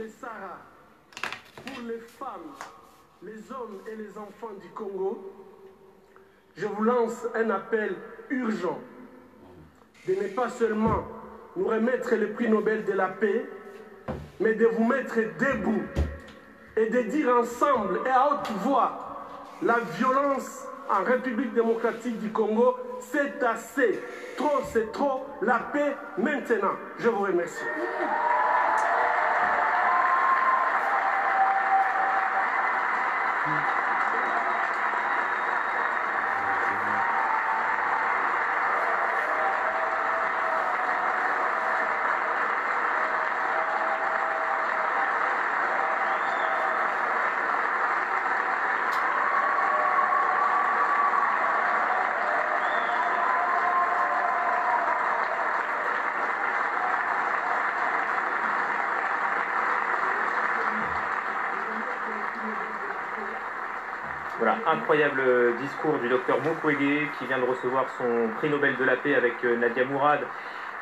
les Sahara, pour les femmes, les hommes et les enfants du Congo, je vous lance un appel urgent de ne pas seulement nous remettre le prix Nobel de la paix, mais de vous mettre debout et de dire ensemble et à haute voix, la violence en République démocratique du Congo, c'est assez. Trop, c'est trop. La paix maintenant. Je vous remercie. Voilà, incroyable discours du docteur Mukwege qui vient de recevoir son prix Nobel de la paix avec Nadia Mourad,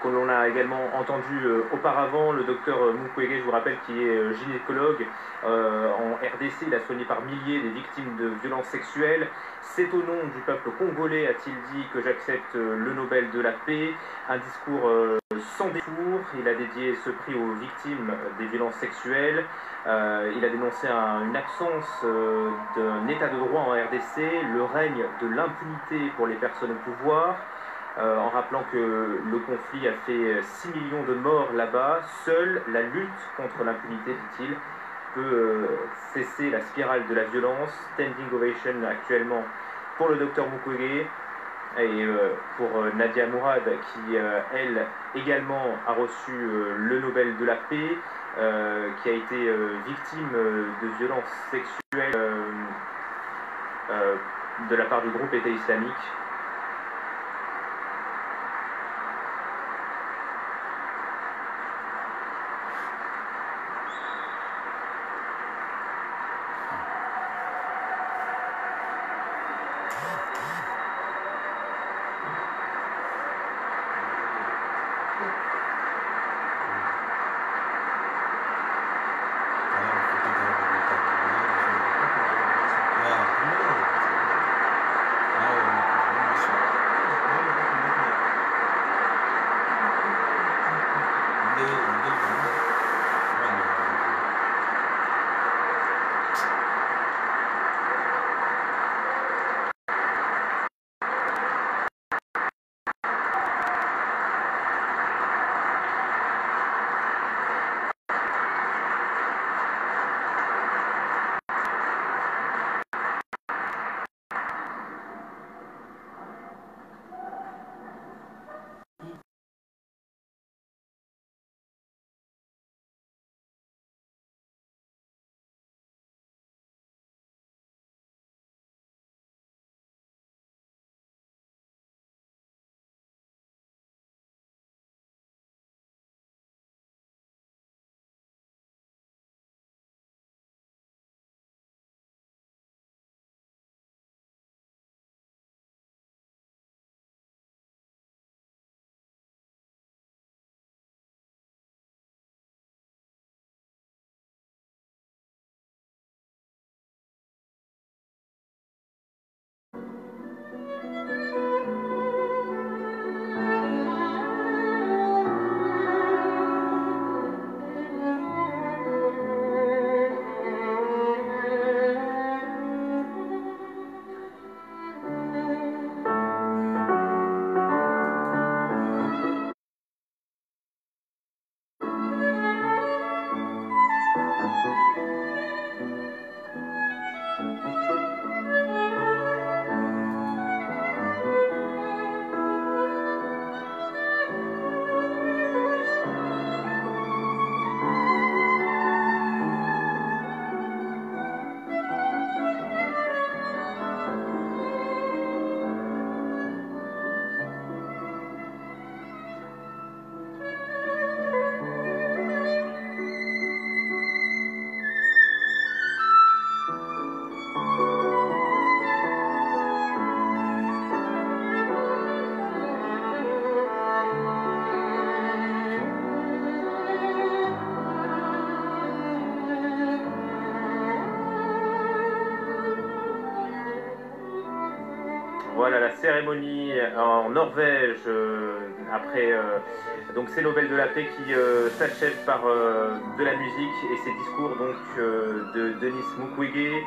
que l'on a également entendu auparavant. Le docteur Mukwege, je vous rappelle, qui est gynécologue en RDC, il a soigné par milliers des victimes de violences sexuelles. C'est au nom du peuple congolais, a-t-il dit, que j'accepte le Nobel de la paix. Un discours sans détour. Il a dédié ce prix aux victimes des violences sexuelles. Il a dénoncé une absence d'un état de droit en RDC, le règne de l'impunité pour les personnes au pouvoir, en rappelant que le conflit a fait 6 millions de morts là-bas. Seule la lutte contre l'impunité, dit-il, peut cesser la spirale de la violence. Standing ovation actuellement pour le docteur Mukwege et pour Nadia Mourad, qui elle également a reçu le Nobel de la paix, qui a été victime de violences sexuelles de la part du groupe État islamique. Voilà la cérémonie en Norvège après donc ces Nobel de la paix qui s'achèvent par de la musique et ces discours donc de Denis Mukwege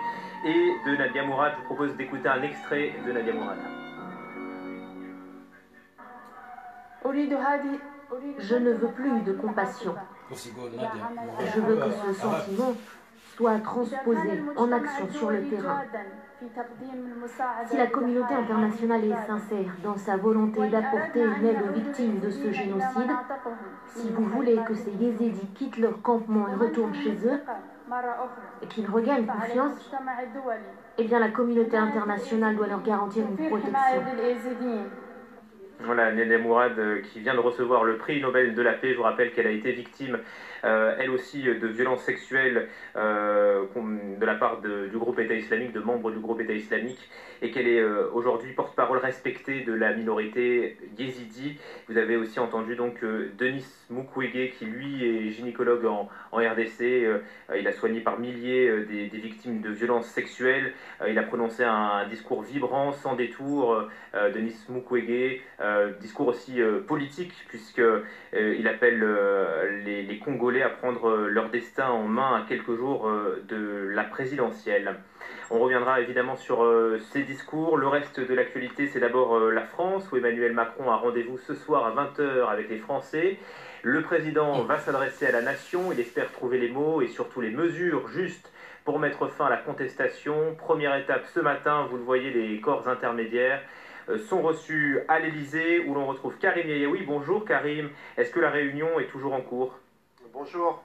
et de Nadia Mourad. Je vous propose d'écouter un extrait de Nadia Mourad. Je ne veux plus de compassion. Je veux que ce sentiment soit transposé en action sur le terrain. Si la communauté internationale est sincère dans sa volonté d'apporter une aide aux victimes de ce génocide, si vous voulez que ces Yézidis quittent leur campement et retournent chez eux, et qu'ils regagnent confiance, eh bien la communauté internationale doit leur garantir une protection. Voilà, Nadia Mourad qui vient de recevoir le prix Nobel de la paix. Je vous rappelle qu'elle a été victime, elle aussi, de violences sexuelles de la part du groupe État islamique, de membres du groupe État islamique, et qu'elle est aujourd'hui porte-parole respectée de la minorité yézidi. Vous avez aussi entendu donc Denis Mukwege qui lui est gynécologue en RDC. Il a soigné par milliers des victimes de violences sexuelles. Il a prononcé un discours vibrant, sans détour. Denis Mukwege, discours aussi politique, puisqu'il appelle les Congolais à prendre leur destin en main à quelques jours de la présidentielle. On reviendra évidemment sur ces discours. Le reste de l'actualité, c'est d'abord la France, où Emmanuel Macron a rendez-vous ce soir à 20 h avec les Français. Le président va s'adresser à la nation, il espère trouver les mots et surtout les mesures justes pour mettre fin à la contestation. Première étape ce matin, vous le voyez, les corps intermédiaires sont reçus à l'Elysée, où l'on retrouve Karim Yayaoui. Bonjour Karim, est-ce que la réunion est toujours en cours? Bonjour.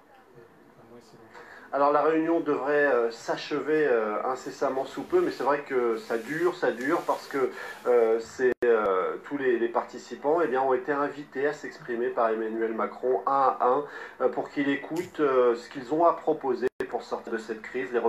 Alors la réunion devrait s'achever incessamment sous peu, mais c'est vrai que ça dure parce que tous les participants ont été invités à s'exprimer par Emmanuel Macron un à un pour qu'il écoute ce qu'ils ont à proposer pour sortir de cette crise. Les